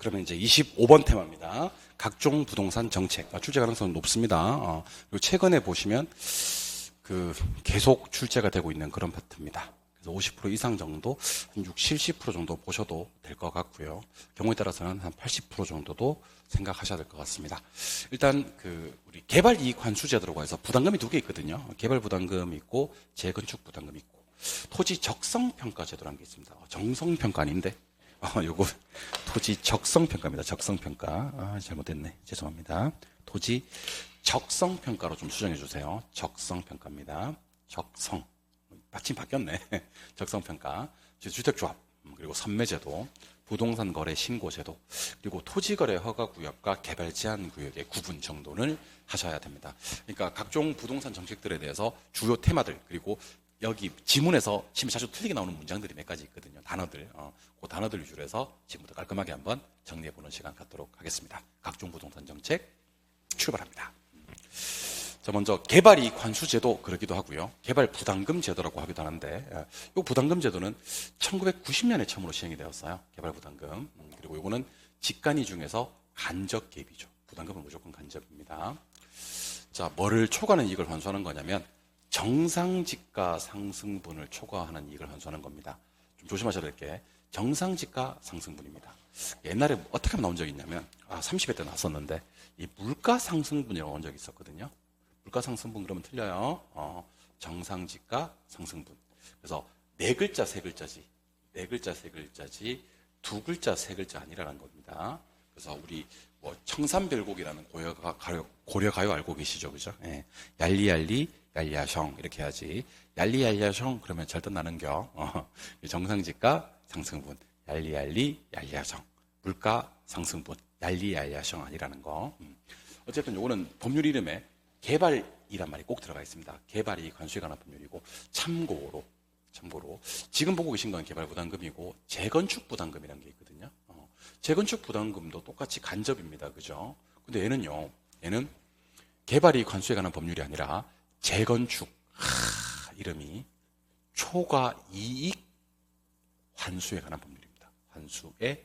그러면 이제 25번 테마입니다. 각종 부동산 정책. 출제 가능성은 높습니다. 그리고 최근에 보시면 계속 출제가 되고 있는 그런 파트입니다. 그래서 50% 이상 정도, 한 60, 70% 정도 보셔도 될 것 같고요. 경우에 따라서는 한 80% 정도도 생각하셔야 될 것 같습니다. 일단 우리 개발 이익 환수 제도라고 해서 부담금이 두 개 있거든요. 개발 부담금이 있고 재건축 부담금이 있고, 토지 적성 평가 제도라는 게 있습니다. 정성 평가 아닌데, 요거 토지 적성 평가입니다. 적성 평가. 잘못됐네. 죄송합니다. 토지 적성 평가로 좀 수정해 주세요. 적성 평가입니다. 적성. 마침 바뀌었네. 적성 평가. 주택조합, 그리고 선매제도, 부동산 거래 신고제도, 그리고 토지거래 허가구역과 개발 제한구역의 구분 정도를 하셔야 됩니다. 그러니까 각종 부동산 정책들에 대해서 주요 테마들, 그리고 여기 지문에서 지금 자주 틀리게 나오는 문장들이 몇 가지 있거든요. 단어들. 그 단어들 위주로 해서 지금부터 깔끔하게 한번 정리해보는 시간 갖도록 하겠습니다. 각종 부동산 정책 출발합니다. 자, 먼저 개발이익 환수제도 그러기도 하고요. 개발 부담금 제도라고 하기도 하는데, 이 부담금 제도는 1990년에 처음으로 시행이 되었어요. 개발 부담금. 그리고 이거는 직간이 중에서 간접 개입이죠. 부담금은 무조건 간접입니다. 자, 뭐를 초과하는 이익을 환수하는 거냐면 정상지가 상승분을 초과하는 이익을 환수하는 겁니다. 좀 조심하셔야 될 게 정상지가 상승분입니다. 옛날에 어떻게 하면 나온 적이 있냐면 30회 때 나왔었는데 이 물가 상승분이라고 나온 적이 있었거든요. 물가 상승분 그러면 틀려요. 정상지가 상승분. 그래서 네 글자 세 글자지. 네 글자 세 글자지 두 글자 세 글자 아니라는 겁니다. 그래서 우리 청산별곡이라는 고려가요 알고 계시죠, 그죠? 예. 얄리얄리 얄리아셩 이렇게 해야지. 얄리얄리아셩 그러면 잘 끝나는겨. 정상지가 상승분. 얄리얄리 얄리아셩. 물가 상승분. 얄리얄리아셩 아니라는 거. 어쨌든 요거는 법률 이름에 개발이란 말이 꼭 들어가 있습니다. 개발이익 환수에 관한 법률이고, 참고로 지금 보고 계신 건 개발 부담금이고 재건축 부담금이라는 게 있거든요. 재건축 부담금도 똑같이 간접입니다. 그죠? 근데 얘는 개발이익 환수에 관한 법률이 아니라 재건축, 이름이 초과 이익 환수에 관한 법률입니다. 환수에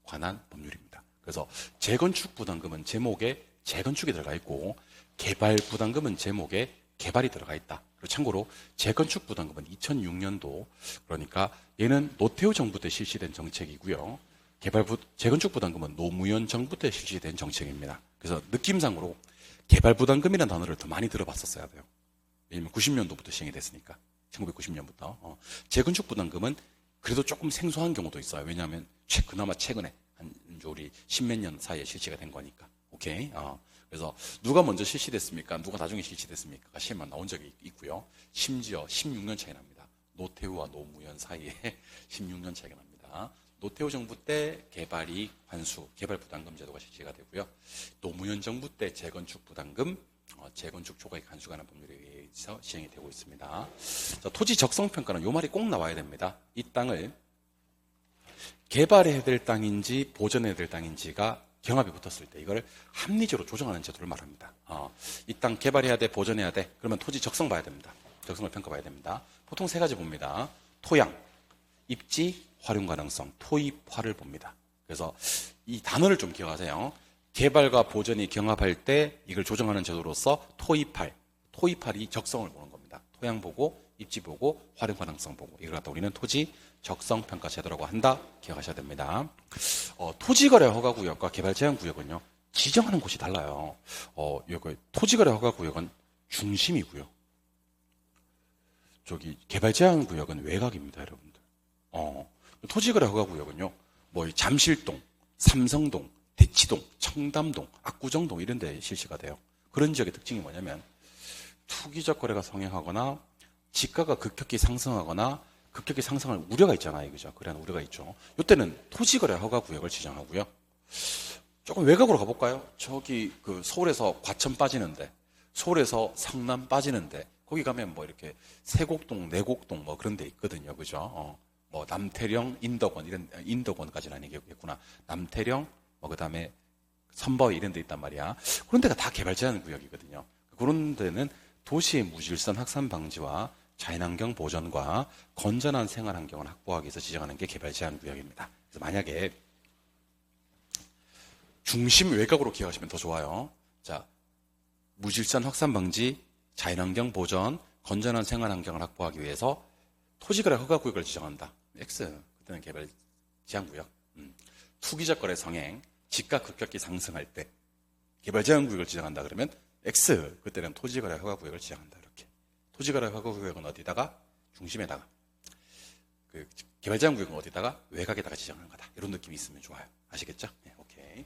관한 법률입니다. 그래서 재건축 부담금은 제목에 재건축이 들어가 있고, 개발 부담금은 제목에 개발이 들어가 있다. 그리고 참고로 재건축 부담금은 2006년도, 그러니까 얘는 노태우 정부 때 실시된 정책이고요. 재건축 부담금은 노무현 정부 때 실시된 정책입니다. 그래서 느낌상으로 개발 부담금이라는 단어를 더 많이 들어봤었어야 돼요. 왜냐면 90년도부터 시행이 됐으니까. 1990년부터. 재건축 부담금은 그래도 조금 생소한 경우도 있어요. 왜냐하면 그나마 최근에 우리 십몇 년 사이에 실시가 된 거니까. 오케이. 그래서 누가 먼저 실시됐습니까? 누가 나중에 실시됐습니까? 시행만 나온 적이 있고요. 심지어 16년 차이 납니다. 노태우와 노무현 사이에 16년 차이가 납니다. 노태우 정부 때 개발이익 환수, 개발 부담금 제도가 실시가 되고요. 노무현 정부 때 재건축 부담금, 재건축 초과이익 환수가 하는 법률에 의해서 시행이 되고 있습니다. 자, 토지 적성 평가는 이 말이 꼭 나와야 됩니다. 이 땅을 개발해야 될 땅인지 보전해야 될 땅인지가 경합이 붙었을 때 이걸 합리적으로 조정하는 제도를 말합니다. 이 땅 개발해야 돼, 보전해야 돼. 그러면 토지 적성 봐야 됩니다. 적성을 평가봐야 됩니다. 보통 세 가지 봅니다. 토양, 입지, 활용 가능성, 토입화를 봅니다. 그래서 이 단어를 좀 기억하세요. 개발과 보전이 경합할 때 이걸 조정하는 제도로서 토입할이 적성을 보는 겁니다. 토양 보고, 입지 보고, 활용 가능성 보고, 이걸 갖다 우리는 토지 적성 평가 제도라고 한다. 기억하셔야 됩니다. 토지거래 허가구역과 개발 제한구역은요, 지정하는 곳이 달라요. 토지거래 허가구역은 중심이고요. 개발 제한구역은 외곽입니다, 여러분들. 토지거래 허가구역은요, 잠실동, 삼성동, 대치동, 청담동, 압구정동 이런 데 실시가 돼요. 그런 지역의 특징이 뭐냐면 투기적 거래가 성행하거나 지가가 급격히 상승하거나 급격히 상승할 우려가 있잖아요. 그죠? 그런 우려가 있죠. 이때는 토지거래 허가구역을 지정하고요. 조금 외곽으로 가볼까요? 서울에서 과천 빠지는데, 서울에서 성남 빠지는데, 거기 가면 이렇게 세곡동, 내곡동 그런 데 있거든요. 그죠? 남태령, 인덕원까지는 아니겠구나. 남태령, 그 다음에 선버 이런 데 있단 말이야. 그런 데가 다 개발 제한 구역이거든요. 그런 데는 도시의 무질서 확산 방지와 자연환경 보전과 건전한 생활 환경을 확보하기 위해서 지정하는 게 개발 제한 구역입니다. 그래서 만약에 중심 외곽으로 기억하시면 더 좋아요. 자, 무질산 확산 방지, 자연환경 보전, 건전한 생활 환경을 확보하기 위해서 토지거래 허가구역을 지정한다. X, 그때는 개발 제한구역. 투기적 거래 성행, 집값 급격히 상승할 때 개발 제한구역을 지정한다 그러면 X, 그때는 토지거래 허가구역을 지정한다. 이렇게. 토지거래 허가구역은 어디다가? 중심에다가. 그 개발 제한구역은 어디다가? 외곽에다가 지정하는 거다. 이런 느낌이 있으면 좋아요. 아시겠죠? 네, 오케이.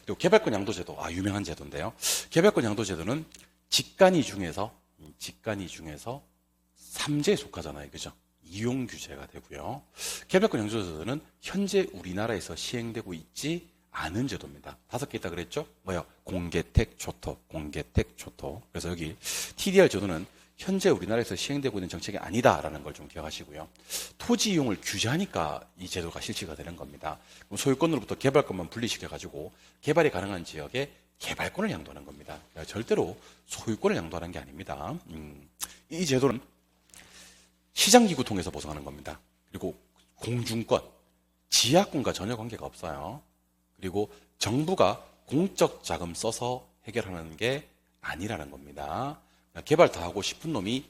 그리고 개발권 양도제도, 유명한 제도인데요. 개발권 양도제도는 직간이 중에서 3제에 속하잖아요. 그죠? 이용 규제가 되고요. 개발권 양도제도는 현재 우리나라에서 시행되고 있지 않은 제도입니다. 5개 있다 그랬죠? 뭐요? 공개택, 초토. 그래서 여기 TDR 제도는 현재 우리나라에서 시행되고 있는 정책이 아니다라는 걸 좀 기억하시고요. 토지 이용을 규제하니까 이 제도가 실시가 되는 겁니다. 소유권으로부터 개발권만 분리시켜가지고 개발이 가능한 지역에 개발권을 양도하는 겁니다. 그러니까 절대로 소유권을 양도하는 게 아닙니다. 이 제도는 시장기구 통해서 보상하는 겁니다. 그리고 공중권, 지하권과 전혀 관계가 없어요. 그리고 정부가 공적 자금 써서 해결하는 게 아니라는 겁니다. 개발 다 하고 싶은 놈이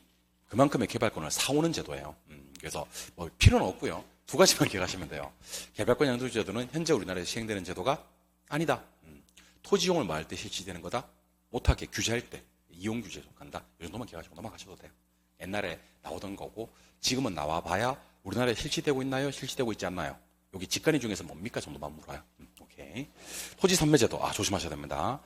그만큼의 개발권을 사오는 제도예요. 그래서 뭐 필요는 없고요. 2가지만 기억하시면 돼요. 개발권 양도제도는 현재 우리나라에서 시행되는 제도가 아니다. 토지 이용을 뭐 할 때 실시되는 거다. 못하게 규제할 때 이용 규제에 속한다. 이 정도만 기억하시고 넘어가셔도 돼요. 옛날에 나오던 거고 지금은 나와봐야 우리나라에 실시되고 있나요? 실시되고 있지 않나요? 여기 직간이 중에서 뭡니까? 정도만 물어요. 오케이. 토지 선매제도 조심하셔야 됩니다.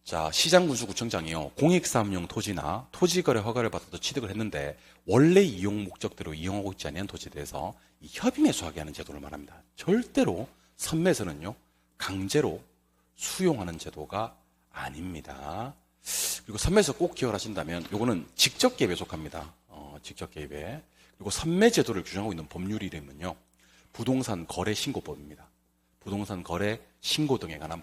자, 시장군수구청장이요. 공익사업용 토지나 토지거래 허가를 받아도 취득을 했는데 원래 이용 목적대로 이용하고 있지 않은 토지에 대해서 이 협의매수하게 하는 제도를 말합니다. 절대로 선매에서는요. 강제로 수용하는 제도가 아닙니다. 그리고 선매에서 꼭 기억을 하신다면 요거는 직접 개입에 속합니다. 직접 개입에. 그리고 선매 제도를 규정하고 있는 법률 이름은요. 부동산 거래 신고법입니다. 부동산 거래 신고 등에 관한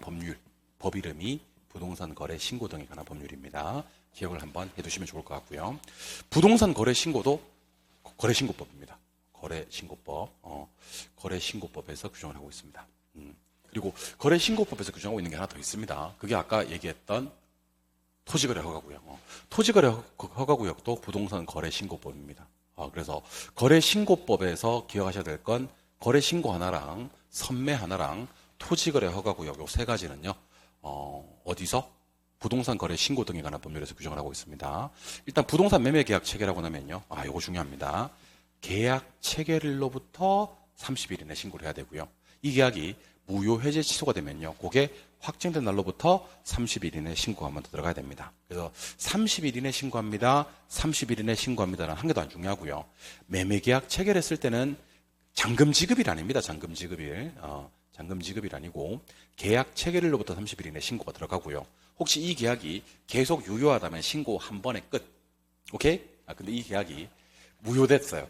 법 이름이 부동산 거래 신고 등에 관한 법률입니다. 기억을 한번 해두시면 좋을 것 같고요. 부동산 거래 신고도 거래신고법입니다. 거래신고법에서 규정을 하고 있습니다. 그리고 거래신고법에서 규정하고 있는 게 하나 더 있습니다. 그게 아까 얘기했던 토지거래 허가구역. 토지거래 허가구역도 부동산 거래신고법입니다. 그래서 거래신고법에서 기억하셔야 될 건 거래신고 하나랑 선매 하나랑 토지거래 허가구역 요 3가지는요. 어디서? 부동산 거래 신고 등에 관한 법률에서 규정을 하고 있습니다. 일단 부동산 매매 계약 체결하고 나면요. 요거 중요합니다. 계약 체결일로부터 30일 이내 신고를 해야 되고요. 이 계약이 무효 해제 취소가 되면요. 그게 확정된 날로부터 30일 이내 신고가 한 번 더 들어가야 됩니다. 그래서 30일 이내 신고합니다. 30일 이내 신고합니다는 한 개도 안 중요하고요. 매매 계약 체결했을 때는 잔금 지급일 아닙니다. 잔금 지급일. 잔금 지급일 아니고 계약 체결일로부터 30일 이내 신고가 들어가고요. 혹시 이 계약이 계속 유효하다면 신고 한 번에 끝. 오케이? 근데 이 계약이 무효됐어요.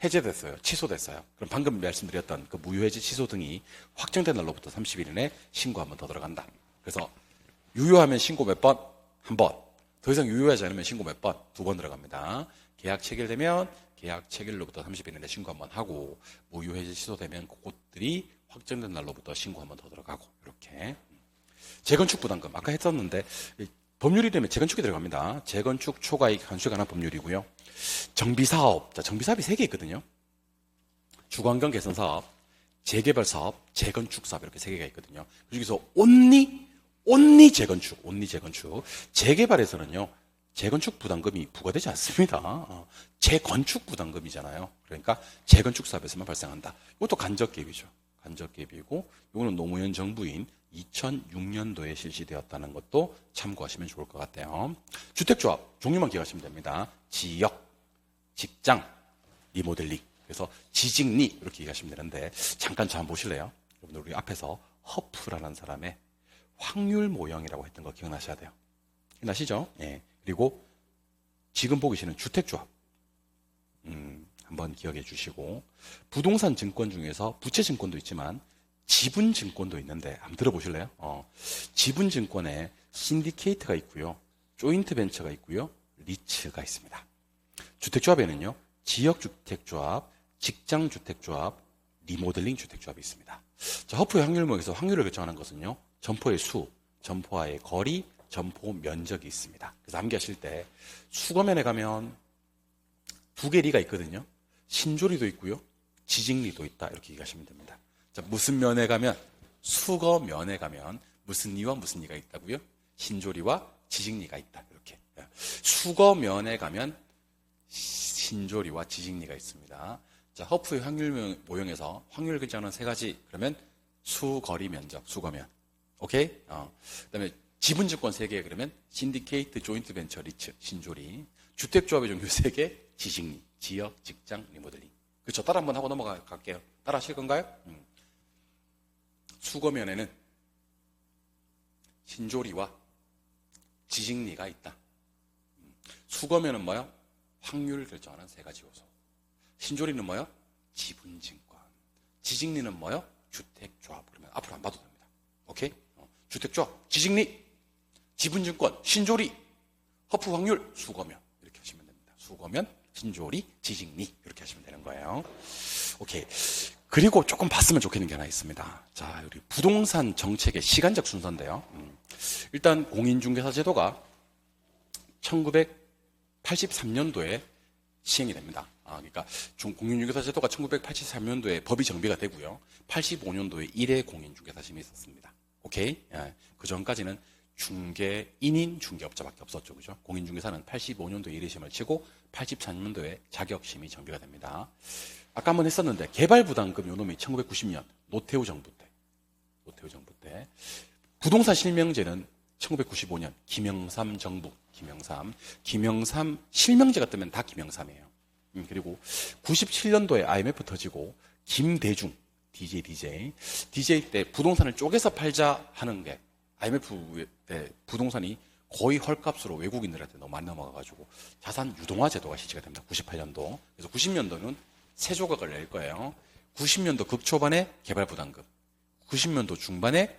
해제됐어요. 취소됐어요. 그럼 방금 말씀드렸던 그 무효해제 취소 등이 확정된 날로부터 30일 이내 신고 한 번 더 들어간다. 그래서 유효하면 신고 몇 번? 한 번. 더 이상 유효하지 않으면 신고 몇 번? 2번 들어갑니다. 계약 체결되면 계약 체결로부터 30일 이내 신고 한 번 하고 무효해제 취소되면 그것들이 확정된 날로부터 신고 한 번 더 들어가고 이렇게. 재건축 부담금 아까 했었는데 법률 이름에 재건축이 들어갑니다. 재건축 초과이익 환수에 관한 법률이고요. 정비사업, 정비사업이 3개 있거든요. 주거환경 개선 사업, 재개발 사업, 재건축 사업 이렇게 3개가 있거든요. 그중에서 온리 재건축. 재개발에서는요. 재건축 부담금이 부과되지 않습니다. 재건축 부담금이잖아요. 그러니까 재건축 사업에서만 발생한다. 이것도 간접 개입이죠. 간접 개입이고 이거는 노무현 정부인 2006년도에 실시되었다는 것도 참고하시면 좋을 것 같아요. 주택조합 종류만 기억하시면 됩니다. 지역, 직장, 리모델링. 그래서 지직리 이렇게 얘기하시면 되는데 잠깐 저 한번 보실래요? 여러분들 우리 앞에서 허프라는 사람의 확률 모형이라고 했던 거 기억나셔야 돼요. 기억나시죠? 예. 그리고 지금 보고 계시는 주택조합. 한번 기억해 주시고 부동산 증권 중에서 부채 증권도 있지만 지분 증권도 있는데 한번 들어보실래요? 지분 증권에 신디케이트가 있고요. 조인트 벤처가 있고요. 리츠가 있습니다. 주택조합에는요. 지역주택조합, 직장주택조합, 리모델링 주택조합이 있습니다. 자, 허프의 확률목에서 확률을 결정하는 것은요. 점포의 수, 점포와의 거리, 점포 면적이 있습니다. 그래서 암기하실 때 수거면에 가면 두 개 리가 있거든요. 신조리도 있고요. 지직리도 있다. 이렇게 얘기하시면 됩니다. 자, 무슨 면에 가면, 수거면에 가면 무슨 리와 무슨 리가 있다고요? 신조리와 지직리가 있다. 이렇게. 수거면에 가면 신조리와 지직리가 있습니다. 자, 허프의 확률 모형에서 확률을 결정하는 세 가지. 그러면 수, 거리, 면적, 수거면. 오케이? 그다음에 지분증권 3개. 그러면 신디케이트, 조인트 벤처, 리츠, 신조리. 주택조합의 종류 3개. 지식리, 지역, 직장, 리모델링. 그렇죠? 따라 한번 하고 넘어갈게요. 따라 하실 건가요? 수거면에는 신조리와 지식리가 있다. 수거면은 뭐요? 확률을 결정하는 세 가지 요소. 신조리는 뭐요? 지분증권. 지식리는 뭐요? 주택조합. 그러면 앞으로 안 봐도 됩니다. 오케이? 주택조합, 지식리, 지분증권, 신조리, 허프 확률, 수거면. 이렇게 하시면 됩니다. 수거면, 신조리, 지식리. 이렇게 하시면 되는 거예요. 오케이. 그리고 조금 봤으면 좋겠는 게 하나 있습니다. 자, 우리 부동산 정책의 시간적 순서인데요. 일단 공인중개사 제도가 1983년도에 시행이 됩니다. 그러니까 공인중개사 제도가 1983년도에 법이 정비가 되고요. 85년도에 1회 공인중개사심이 있었습니다. 오케이? 그 전까지는 중개인인 중개업자밖에 없었죠. 그죠? 공인중개사는 85년도에 1회 시험을 치고 84년도에 자격심이 정비가 됩니다. 아까 한번 했었는데 개발부담금 요놈이 1990년 노태우 정부 때 부동산 실명제는 1995년 김영삼 정부 김영삼 실명제가 뜨면 다 김영삼이에요. 그리고 97년도에 IMF 터지고 김대중 DJ 때 부동산을 쪼개서 팔자 하는 게 IMF 때 부동산이 거의 헐값으로 외국인들한테 너무 많이 넘어가가지고 자산 유동화 제도가 실시가 됩니다. 98년도. 그래서 90년도는 세 조각을 낼 거예요. 90년도 극초반에 개발부담금, 90년도 중반에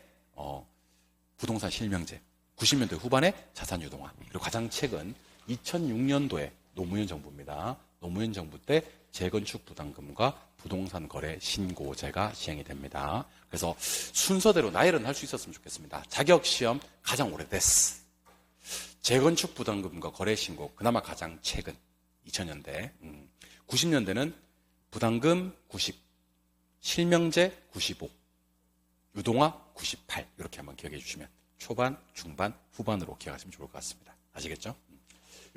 부동산 실명제, 90년도 후반에 자산 유동화. 그리고 가장 최근 2006년도에 노무현 정부입니다. 노무현 정부 때 재건축 부담금과 부동산 거래 신고제가 시행이 됩니다. 그래서 순서대로 나열은 할 수 있었으면 좋겠습니다. 자격시험 가장 오래됐어. 재건축 부담금과 거래 신고 그나마 가장 최근 2000년대. 90년대는 부담금 90, 실명제 95, 유동화 98 이렇게 한번 기억해 주시면 초반, 중반, 후반으로 기억하시면 좋을 것 같습니다. 아시겠죠?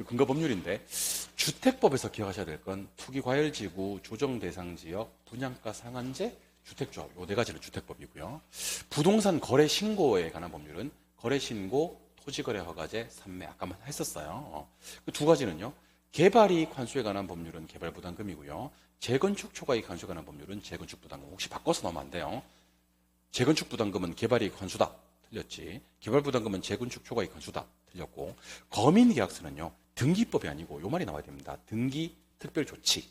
근거 법률인데 주택법에서 기억하셔야 될 건 투기과열지구, 조정대상지역, 분양가 상한제, 주택조합 이 네 가지는 주택법이고요. 부동산 거래 신고에 관한 법률은 거래신고, 토지거래 허가제, 산매 아까 했었어요. 그 두 가지는요. 개발이익 환수에 관한 법률은 개발부담금이고요. 재건축 초과이익 환수에 관한 법률은 재건축부담금. 혹시 바꿔서 넣으면 안 돼요. 재건축부담금은 개발이익 환수다. 틀렸지. 개발부담금은 재건축 초과이익 환수다. 틀렸고. 거민계약서는요. 등기법이 아니고 요 말이 나와야 됩니다. 등기 특별조치.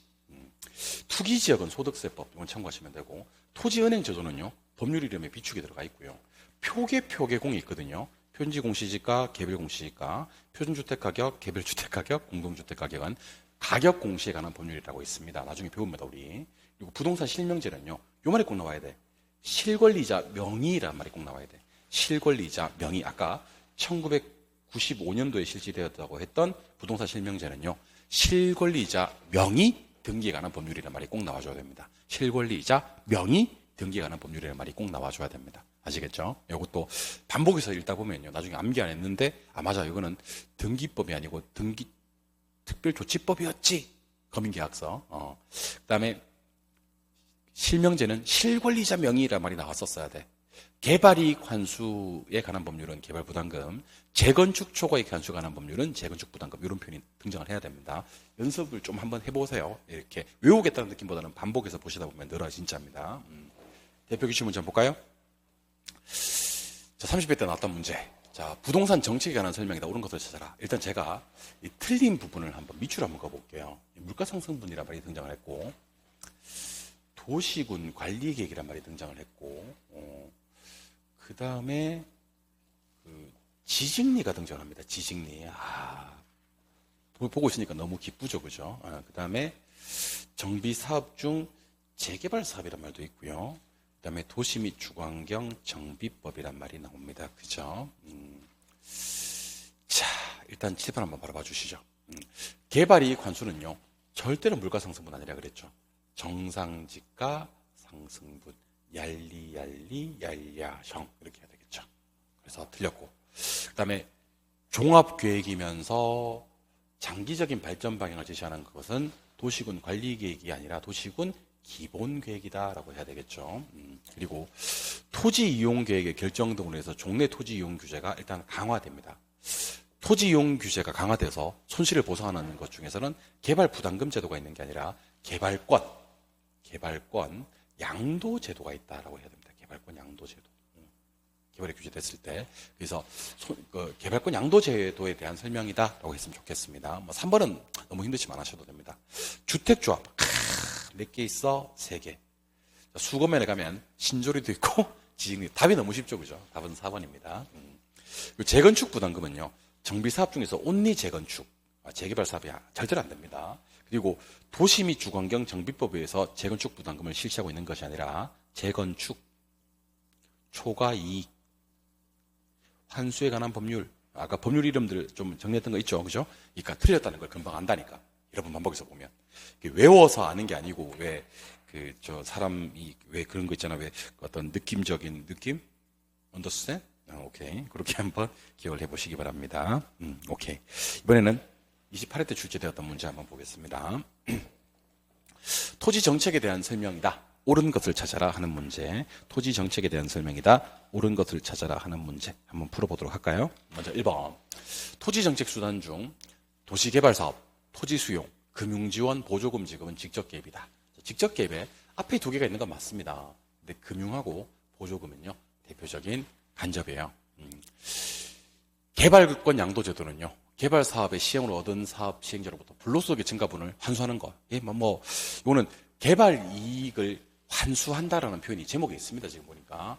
투기지역은 소득세법 이건 참고하시면 되고 토지은행 제도는요. 법률 이름에 비축이 들어가 있고요. 표계공이 있거든요. 표준지공시지가, 개별공시지가, 표준주택가격, 개별주택가격, 공동주택가격은 가격공시에 관한 법률이라고 있습니다. 나중에 배웁니다, 우리. 그리고 부동산 실명제는요. 요 말이 꼭 나와야 돼. 실권리자 명의란 말이 꼭 나와야 돼. 실권리자 명의. 아까 1995년도에 실시되었다고 했던 부동산 실명제는요. 실권리자 명의 등기에 관한 법률이란 말이 꼭 나와줘야 됩니다. 실권리자 명의 등기에 관한 법률이란 말이 꼭 나와줘야 됩니다. 아시겠죠? 이것도 반복해서 읽다 보면요. 나중에 암기 안 했는데 맞아 이거는 등기법이 아니고 등기 특별조치법이었지. 거민계약서. 그다음에 실명제는 실권리자 명의란 말이 나왔었어야 돼. 개발이익 환수에 관한 법률은 개발부담금, 재건축 초과이익 환수에 관한 법률은 재건축부담금 이런 표현이 등장을 해야 됩니다. 연습을 좀 한번 해보세요. 이렇게 외우겠다는 느낌보다는 반복해서 보시다 보면 늘어요. 진짜입니다. 대표 기출 문제 한번 볼까요? 자, 30회 때 나왔던 문제. 자, 부동산 정책에 관한 설명이다. 옳은 것을 찾아라. 일단 제가 이 틀린 부분을 한번 밑줄 한번 가볼게요. 물가상승분이란 말이 등장을 했고, 도시군 관리계획이란 말이 등장을 했고, 그 다음에 지식리가 등장합니다. 지식리. 보고 있으니까 너무 기쁘죠, 그죠? 그 다음에 정비 사업 중 재개발 사업이란 말도 있고요. 그다음에 도시 및 주거환경 정비법이란 말이 나옵니다. 그죠? 자, 일단 칠판 한번 바로 봐주시죠. 개발이익 환수는요, 절대로 물가상승분 아니라 그랬죠. 정상지가 상승분, 얄리얄리 얄야형 이렇게 해야 되겠죠. 그래서 틀렸고, 그 다음에 종합계획이면서 장기적인 발전 방향을 제시하는 그것은 도시군 관리계획이 아니라 도시군 기본계획이다라고 해야 되겠죠. 그리고 토지 이용 계획의 결정 등으로 해서 종래 토지 이용 규제가 일단 강화됩니다. 토지 이용 규제가 강화돼서 손실을 보상하는 것 중에서는 개발 부담금 제도가 있는 게 아니라 개발권 양도 제도가 있다라고 해야 됩니다. 개발권 양도 제도. 개발이 규제됐을 때. 그래서 개발권 양도 제도에 대한 설명이다라고 했으면 좋겠습니다. 3번은 너무 힘들지만 하셔도 됩니다. 주택조합. 몇 개 있어? 3개. 수거면에 가면 신조리도 있고 지진이 답이 너무 쉽죠. 그죠? 답은 4번입니다. 재건축 부담금은요. 정비사업 중에서 온리 재건축, 재개발 사업이 절대로 안 됩니다. 그리고 도시 및 주거환경 정비법에 의해서 재건축 부담금을 실시하고 있는 것이 아니라 재건축, 초과 이익, 환수에 관한 법률, 아까 법률 이름들 좀 정리했던 거 있죠. 그죠? 그러니까 틀렸다는 걸 금방 안다니까. 여러 번 반복해서 보면. 외워서 아는 게 아니고, 사람이 왜 그런 거 있잖아. 왜 어떤 느낌적인 느낌? understand? 오케이. 그렇게 한번 기억을 해보시기 바랍니다. 오케이. 이번에는 28회 때 출제되었던 문제 한번 보겠습니다. 토지 정책에 대한 설명이다. 옳은 것을 찾아라 하는 문제. 토지 정책에 대한 설명이다. 옳은 것을 찾아라 하는 문제. 한번 풀어보도록 할까요? 먼저 1번. 토지 정책 수단 중 도시개발 사업, 토지 수용, 금융지원, 보조금 지급은 직접 개입이다. 직접 개입에 앞에 2개가 있는 건 맞습니다. 근데 금융하고 보조금은요, 대표적인 간접이에요. 개발권 양도 제도는요, 개발 사업의 시행으로 얻은 사업 시행자로부터 불로소득의 증가분을 환수하는 거. 이거는 개발 이익을 환수한다라는 표현이 제목에 있습니다. 지금 보니까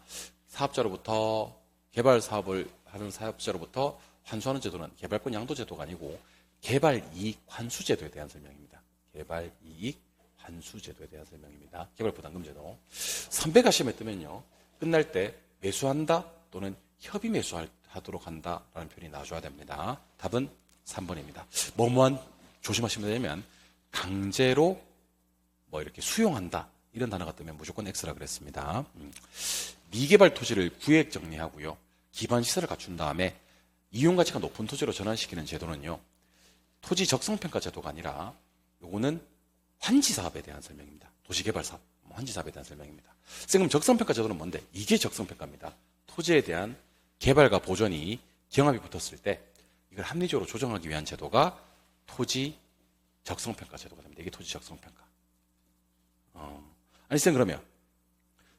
사업자로부터 개발 사업을 하는 사업자로부터 환수하는 제도는 개발권 양도 제도가 아니고 개발 이익 환수 제도에 대한 설명입니다. 개발 이익 환수 제도에 대한 설명입니다. 개발 부담금 제도. 300가 시험에 뜨면요, 끝날 때 매수한다 또는 협의 매수하도록 한다라는 표현이 나와줘야 됩니다. 답은 3번입니다. 뭐뭐한 조심하시면 되면 강제로 이렇게 수용한다 이런 단어가 뜨면 무조건 X라 그랬습니다. 미개발 토지를 구획 정리하고요, 기반 시설을 갖춘 다음에 이용 가치가 높은 토지로 전환시키는 제도는요, 토지 적성평가 제도가 아니라 요거는 환지 사업에 대한 설명입니다. 도시개발 사업, 환지 사업에 대한 설명입니다. 그럼 적성평가 제도는 뭔데? 이게 적성평가입니다. 토지에 대한 개발과 보존이 경합이 붙었을 때 이걸 합리적으로 조정하기 위한 제도가 토지 적성평가 제도가 됩니다. 이게 토지 적성평가. 아니 쌤, 그러면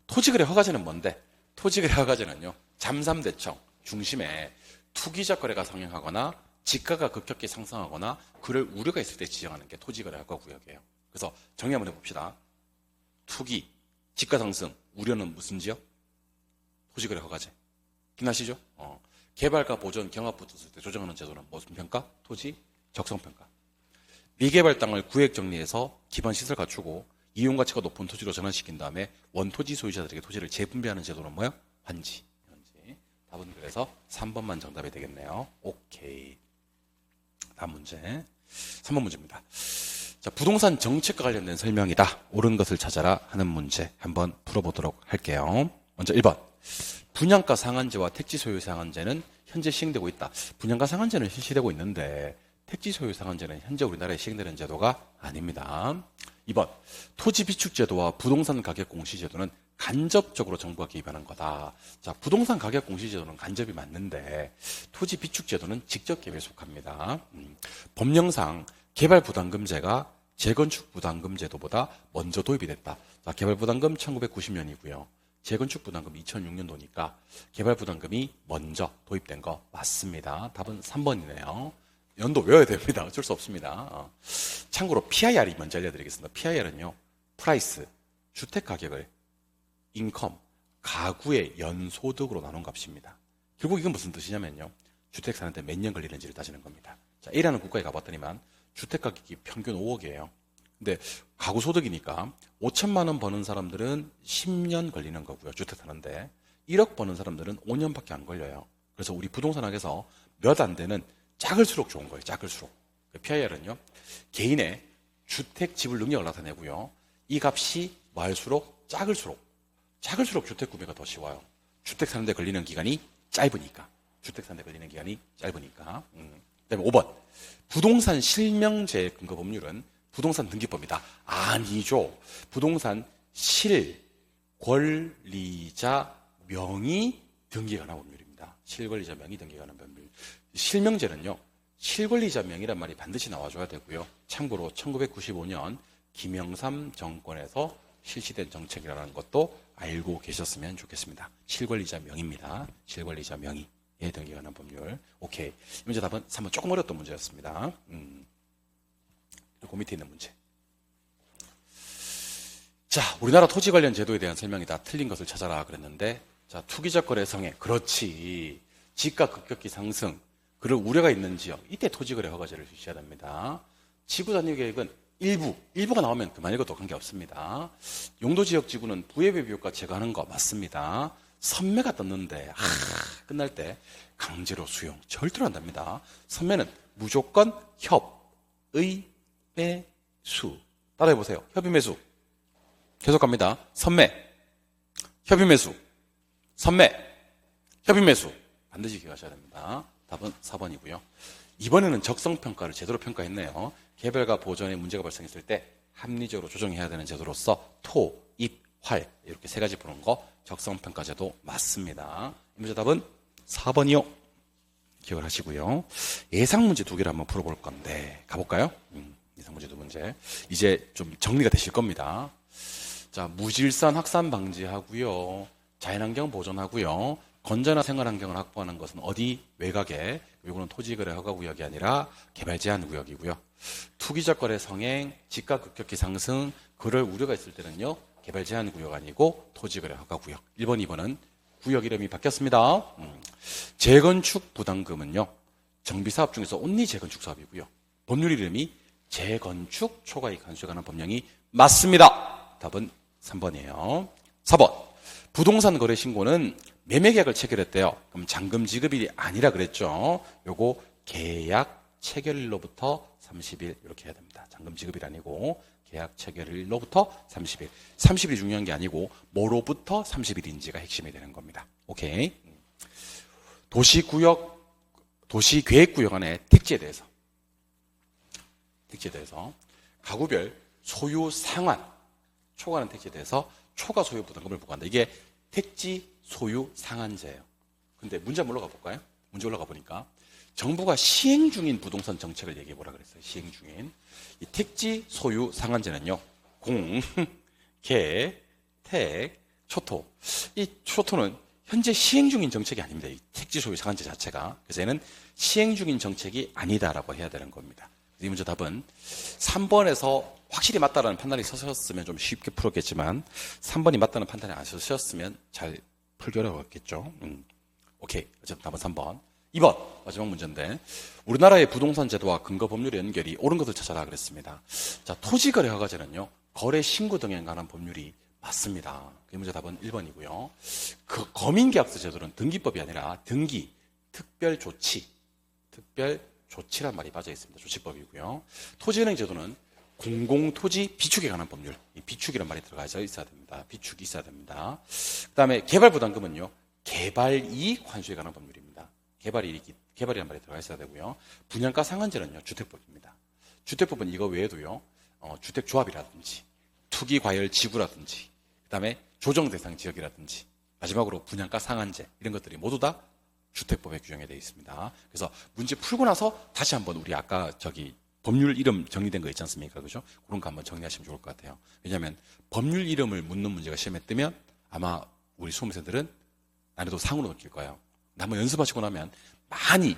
토지거래 허가제는 뭔데? 토지거래 허가제는요, 잠삼대청 중심에 투기자 거래가 상행하거나 지가가 급격히 상승하거나 그럴 우려가 있을 때 지정하는 게 토지거래 허가 구역이에요. 그래서 정리 한번 해봅시다. 투기, 지가 상승, 우려는 무슨 지역? 토지거래 허가제. 기억나시죠? 개발과 보존, 경합 붙었을 때 조정하는 제도는 무슨 평가? 토지 적성평가. 미개발 땅을 구획 정리해서 기반 시설 갖추고 이용 가치가 높은 토지로 전환시킨 다음에 원토지 소유자들에게 토지를 재분배하는 제도는 뭐야? 환지. 답은 그래서 3번만 정답이 되겠네요. 오케이. 다음 문제. 3번 문제입니다. 자, 부동산 정책과 관련된 설명이다. 옳은 것을 찾아라 하는 문제 한번 풀어보도록 할게요. 먼저 1번. 분양가 상한제와 택지 소유 상한제는 현재 시행되고 있다. 분양가 상한제는 실시되고 있는데 택지 소유 상한제는 현재 우리나라에 시행되는 제도가 아닙니다. 2번. 토지 비축 제도와 부동산 가격 공시 제도는 간접적으로 정부가 개입하는 거다. 자, 부동산 가격 공시 제도는 간접이 맞는데 토지 비축 제도는 직접 개입에 속합니다. 법령상 개발 부담금제가 재건축 부담금 제도보다 먼저 도입이 됐다. 자, 개발 부담금 1990년이고요. 재건축 부담금 2006년도니까 개발 부담금이 먼저 도입된 거 맞습니다. 답은 3번이네요. 연도 외워야 됩니다. 어쩔 수 없습니다. 참고로 PIR이 먼저 알려드리겠습니다. PIR은요, 프라이스, 주택 가격을 인컴, 가구의 연소득으로 나눈 값입니다. 결국 이건 무슨 뜻이냐면요, 주택 사는 데 몇 년 걸리는지를 따지는 겁니다. 자, A라는 국가에 가봤더니만 주택 가격이 평균 5억이에요. 근데 가구 소득이니까 5천만 원 버는 사람들은 10년 걸리는 거고요. 주택 사는데 1억 버는 사람들은 5년밖에 안 걸려요. 그래서 우리 부동산학에서 몇 안 되는 작을수록 좋은 거예요. 작을수록. PIR은요. 개인의 주택 지불 능력을 나타내고요. 이 값이 뭐 할수록 작을수록 주택 구매가 더 쉬워요. 주택 사는데 걸리는 기간이 짧으니까. 그다음에 5번. 부동산 실명제 근거 법률은 부동산 등기법이다. 아니죠. 부동산 실권리자 명의 등기가 관한 법률입니다. 실권리자 명의 등기가 관한 법률. 실명제는요. 실권리자 명의란 말이 반드시 나와줘야 되고요. 참고로 1995년 김영삼 정권에서 실시된 정책이라는 것도 알고 계셨으면 좋겠습니다. 실권리자 명의입니다. 실권리자 명의. 예, 등기가 관한 법률. 오케이. 이 문제 답은 3번 조금 어려웠던 문제였습니다. 그리고 밑에 있는 문제. 자, 우리나라 토지 관련 제도에 대한 설명이다. 틀린 것을 찾아라 그랬는데, 자, 투기적 거래 성에 그렇지. 지가 급격히 상승. 그럴 우려가 있는 지역. 이때 토지거래 허가제를 실시해야 됩니다. 지구 단위 계획은 일부가 나오면 그만이고도 관계없습니다. 용도지역 지구는 부해배 비효과 제거하는 거 맞습니다. 선매가 떴는데 끝날 때 강제로 수용 절대로 안 됩니다. 선매는 무조건 협의 매수. 따라해보세요. 협의 매수. 계속 갑니다. 선매, 협의 매수, 선매, 협의 매수. 반드시 기억하셔야 됩니다. 답은 4번이고요. 이번에는 적성평가를 제대로 평가했네요. 개별과 보전에 문제가 발생했을 때 합리적으로 조정해야 되는 제도로서 토, 입, 활 이렇게 세 가지 보는 거 적성평가 제도 맞습니다. 이 문제 답은 4번이요. 기억을 하시고요. 예상 문제 2개를 한번 풀어볼 건데 가볼까요? 예상 문제 2문제. 이제 좀 정리가 되실 겁니다. 자, 무질산 확산 방지하고요. 자연환경 보존하고요. 건전한 생활환경을 확보하는 것은 어디? 외곽에. 이거는 토지거래 허가구역이 아니라 개발제한구역이고요. 투기적 거래 성행, 지가 급격히 상승, 그럴 우려가 있을 때는요. 개발제한구역 아니고 토지거래 허가구역. 1번, 2번은 구역 이름이 바뀌었습니다. 재건축 부담금은요. 정비사업 중에서 온리 재건축 사업이고요. 법률 이름이 재건축 초과이익 환수에 관한 법령이 맞습니다. 답은 3번이에요. 4번. 부동산 거래 신고는 매매계약을 체결했대요. 그럼 잔금 지급일이 아니라 그랬죠. 요거 계약 체결일로부터 30일 이렇게 해야 됩니다. 잔금 지급일 아니고 계약 체결일로부터 30일. 30일이 중요한 게 아니고 뭐로부터 30일인지가 핵심이 되는 겁니다. 오케이. 도시계획구역 안에 택지에 대해서 가구별 소유 상환 초과하는 택지에 대해서 초과 소유 부담금을 부과한다. 이게 택지 소유 상한제예요. 근데 문제 한번 올라가 볼까요? 문제 올라가 보니까 정부가 시행 중인 부동산 정책을 얘기해 보라 그랬어요. 시행 중인. 이 택지 소유 상한제는요. 공, 개, 택, 초토. 이 초토는 현재 시행 중인 정책이 아닙니다. 이 택지 소유 상한제 자체가. 그래서 얘는 시행 중인 정책이 아니다라고 해야 되는 겁니다. 이 문제 답은 3번에서 확실히 맞다라는 판단이 서셨으면 좀 쉽게 풀었겠지만 3번이 맞다는 판단이 안 서셨으면 잘 풀기 어려웠겠죠. 오케이. 어쨌든 답은 3번. 2번 마지막 문제인데 우리나라의 부동산 제도와 근거 법률의 연결이 옳은 것을 찾아라 그랬습니다. 자, 토지거래 허가제는요. 거래 신고 등에 관한 법률이 맞습니다. 이 문제 답은 1번이고요. 그 거민계약서 제도는 등기법이 아니라 등기, 특별조치란 말이 빠져 있습니다. 조치법이고요. 토지은행 제도는 공공토지 비축에 관한 법률, 이 비축이란 말이 들어가 있어야 됩니다. 비축이 있어야 됩니다. 그 다음에 개발부담금은요, 개발이익 환수에 관한 법률입니다. 개발이란 말이 들어가 있어야 되고요. 분양가 상한제는요, 주택법입니다. 주택법은 이거 외에도요, 주택조합이라든지, 투기과열 지구라든지, 그 다음에 조정대상 지역이라든지, 마지막으로 분양가 상한제, 이런 것들이 모두 다 주택법에 규정이 되어 있습니다. 그래서 문제 풀고 나서 다시 한번 우리 아까 법률 이름 정리된 거 있지 않습니까? 그죠? 그런 거 한번 정리하시면 좋을 것 같아요. 왜냐하면 법률 이름을 묻는 문제가 시험에 뜨면 아마 우리 수험생들은 난이도 상으로 느낄 거예요. 한번 연습하시고 나면 많이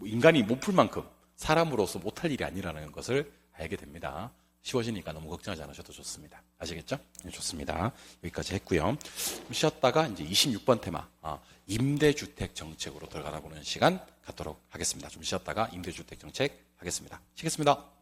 인간이 못 풀 만큼 사람으로서 못할 일이 아니라는 것을 알게 됩니다. 쉬워지니까 너무 걱정하지 않으셔도 좋습니다. 아시겠죠? 네, 좋습니다. 여기까지 했고요. 쉬었다가 이제 26번 테마 임대주택 정책으로 들어가나 보는 시간 갖도록 하겠습니다. 좀 쉬었다가 임대주택 정책 하겠습니다. 쉬겠습니다.